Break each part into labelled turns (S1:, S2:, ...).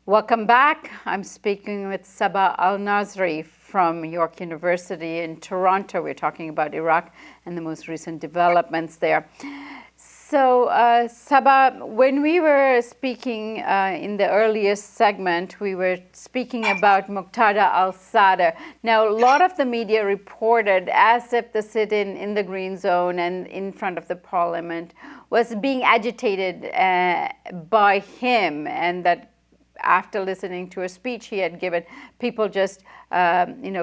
S1: Welcome back. I'm speaking with Sabah Alnasseri from York University in Toronto. We're talking about Iraq and the most recent developments there. So, Sabah, when we were speaking in the earliest segment, we were speaking about Muqtada al-Sadr. Now, a lot of the media reported as if the sit-in in the Green Zone and in front of the parliament was being agitated by him, and that after listening to a speech he had given, people just,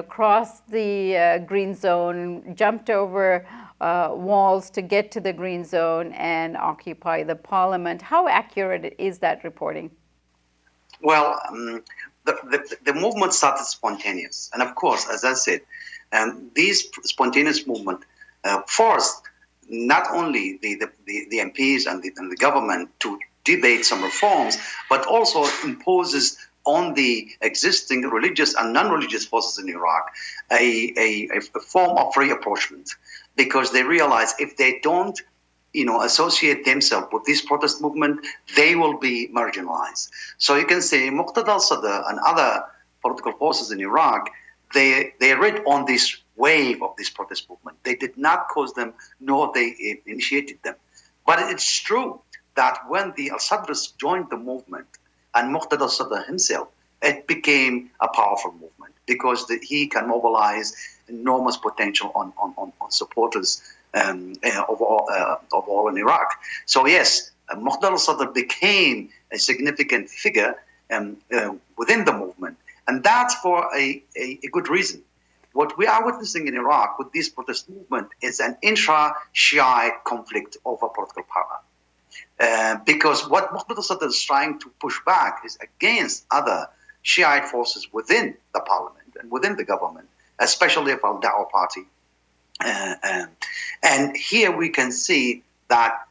S1: crossed the Green Zone, jumped over walls to get to the Green Zone and occupy the parliament. How accurate is that reporting?
S2: Well, the movement started spontaneous. And of course, as I said, these spontaneous movement forced not only the MPs and the government to debate some reforms, but also imposes on the existing religious and non-religious forces in Iraq a form of reapproachment, because they realize if they don't associate themselves with this protest movement, they will be marginalized. So you can say Muqtada al-Sadr and other political forces in Iraq, they read on this wave of this protest movement. They did not cause them, nor they initiated them. But it's true that when the al-Sadrs joined the movement and Muqtada al-Sadr himself, it became a powerful movement because he can mobilize enormous potential on supporters of all in Iraq. So yes, Muqtada al-Sadr became a significant figure within the movement, and that's for a good reason. What we are witnessing in Iraq with this protest movement is an intra-Shiite conflict over political power. Because what Muqtada al-Sadr is trying to push back is against other Shiite forces within the parliament and within the government, especially of Al-Da'wah party. And here we can see that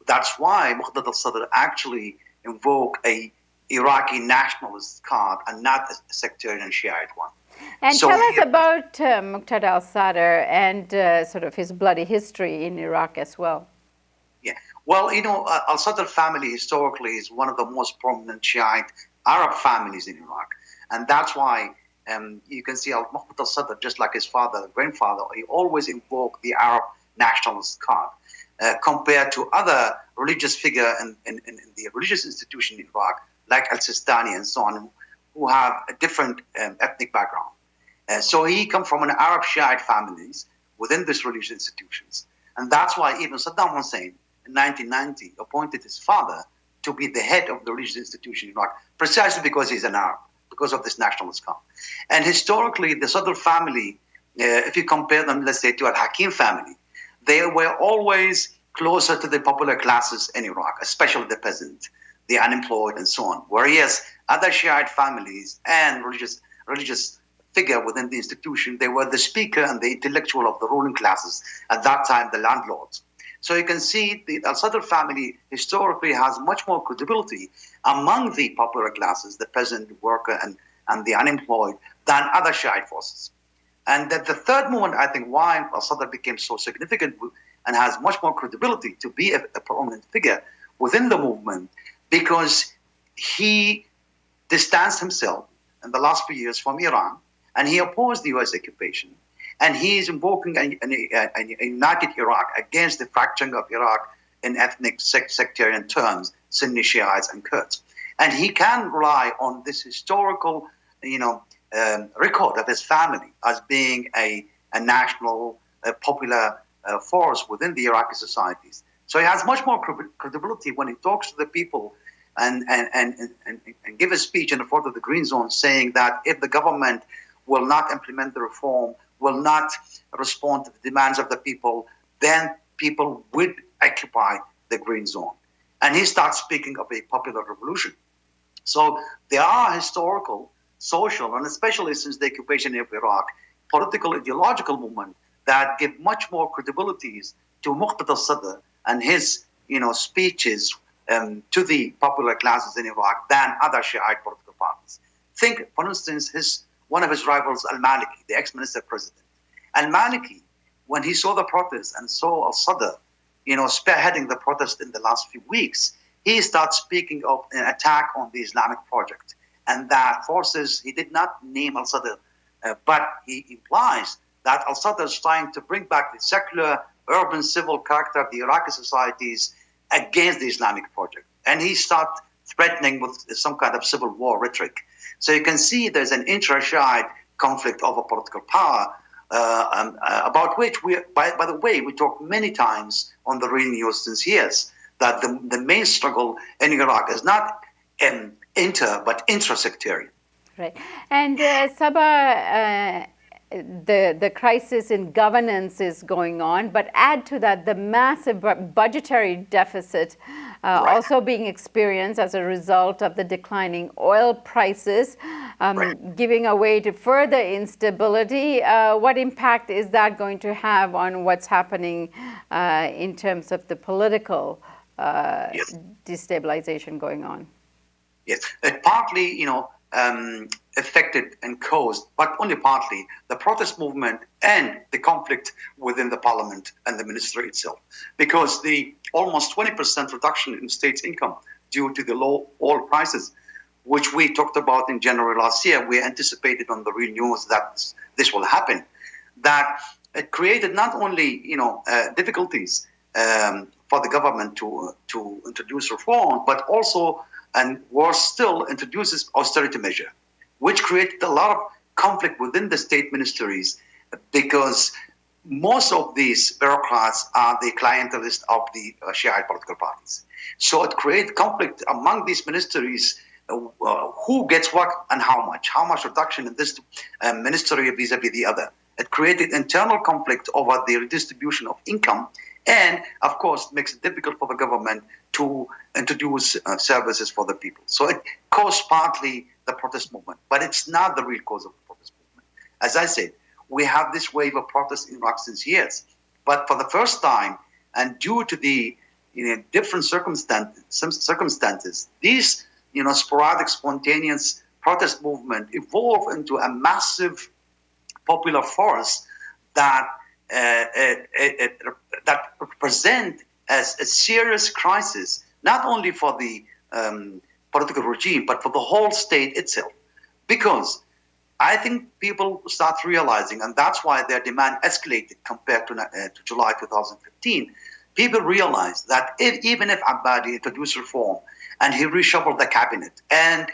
S2: that's why Muqtada al-Sadr actually invoked a Iraqi nationalist card and not a sectarian Shiite one.
S1: And so tell us about Muqtada al-Sadr and sort of his bloody history in Iraq as well.
S2: Yeah, well, al-Sadr family historically is one of the most prominent Shiite Arab families in Iraq. And that's why you can see Muqtada al-Sadr, just like his father, grandfather, he always invoked the Arab nationalist card compared to other religious figures in the religious institution in Iraq, like al-Sistani and so on, who have a different ethnic background. So he comes from an Arab Shiite families within these religious institutions. And that's why even Saddam Hussein in 1990 appointed his father to be the head of the religious institution in Iraq, precisely because he's an Arab, because of this nationalist card. And historically, the Sadr family, if you compare them, let's say, to al-Hakim family, they were always closer to the popular classes in Iraq, especially the peasant, the unemployed, and so on. Whereas other Shiite families and religious figure within the institution, they were the speaker and the intellectual of the ruling classes, at that time, the landlords. So you can see the al-Sadr family historically has much more credibility among the popular classes, the peasant, worker, and the unemployed, than other Shiite forces. And that the third moment, I think, why al-Sadr became so significant and has much more credibility to be a prominent figure within the movement, because he distanced himself in the last few years from Iran, and he opposed the U.S. occupation. And he is invoking a united Iraq against the fracturing of Iraq in ethnic sectarian terms, Sunni Shiites and Kurds. And he can rely on this historical, record of his family as being a national, popular force within the Iraqi societies. So he has much more credibility when he talks to the people and give a speech in the front of the Green Zone saying that if the government will not implement the reform, will not respond to the demands of the people, then people would occupy the Green Zone. And he starts speaking of a popular revolution. So there are historical, social, and especially since the occupation of Iraq, political, ideological movement that give much more credibilities to Muqtada al-Sadr and his speeches to the popular classes in Iraq than other Shiite political parties. Think, for instance, one of his rivals, al-Maliki, the ex-minister president. Al-Maliki, when he saw the protests and saw al-Sadr, spearheading the protest in the last few weeks, he starts speaking of an attack on the Islamic project and that forces, he did not name al-Sadr, but he implies that al-Sadr is trying to bring back the secular, urban, civil character of the Iraqi societies against the Islamic project. And he started threatening with some kind of civil war rhetoric. So you can see there's an intra-Shiite conflict over political power, about which by the way, we talked many times on the Real News since years, that the main struggle in Iraq is not but intra-sectarian.
S1: Right. And Sabah, the crisis in governance is going on, but add to that the massive budgetary deficit also being experienced as a result of the declining oil prices, giving way to further instability. What impact is that going to have on what's happening in terms of the political destabilization going on?
S2: Yes, it partly, affected and caused, but only partly, the protest movement and the conflict within the parliament and the ministry itself. Because the almost 20% reduction in state's income due to the low oil prices, which we talked about in January last year, we anticipated on the Real News that this will happen, that it created not only, difficulties for the government to introduce reform, but also, and worse still, introduces austerity measure, which created a lot of conflict within the state ministries, because most of these bureaucrats are the clientelists of the Shiite political parties. So it created conflict among these ministries, who gets what and how much reduction in this ministry vis-a-vis the other. It created internal conflict over the redistribution of income, and of course makes it difficult for the government to introduce services for the people. So it caused partly the protest movement, but it's not the real cause of the protest movement. As I said, we have this wave of protests in Iraq since years, but for the first time, and due to the different circumstances, these sporadic, spontaneous protest movement evolved into a massive popular force that that represent as a serious crisis, not only for the political regime, but for the whole state itself. Because I think people start realizing, and that's why their demand escalated compared to July 2015. People realize that even if Abbadi introduced reform and he reshuffled the cabinet and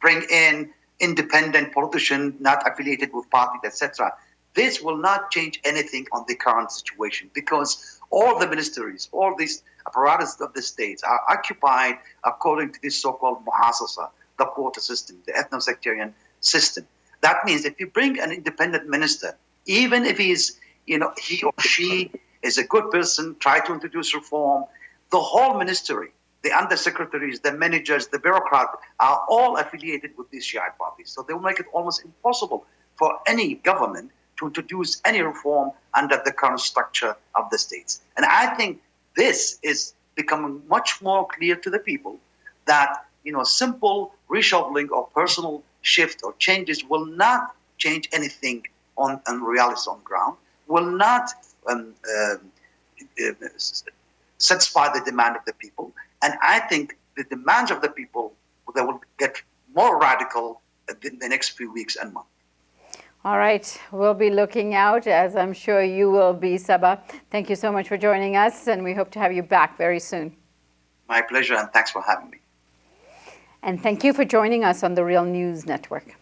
S2: bring in independent politicians not affiliated with parties, etc., this will not change anything on the current situation, because all the ministries, all these apparatus of the states are occupied according to this so-called muhassasa, the quota system, the ethno-sectarian system. That means if you bring an independent minister, even if he or she is a good person, try to introduce reform, the whole ministry, the undersecretaries, the managers, the bureaucrats are all affiliated with these Shiite parties. So they will make it almost impossible for any government to introduce any reform under the current structure of the states. And I think this is becoming much more clear to the people that simple reshuffling or personal shift or changes will not change anything on reality on the ground, will not satisfy the demand of the people. And I think the demands of the people, they will get more radical in the next few weeks and months.
S1: All right, we'll be looking out, as I'm sure you will be, Sabah. Thank you so much for joining us, and we hope to have you back very soon.
S2: My pleasure, and thanks for having me.
S1: And thank you for joining us on the Real News Network.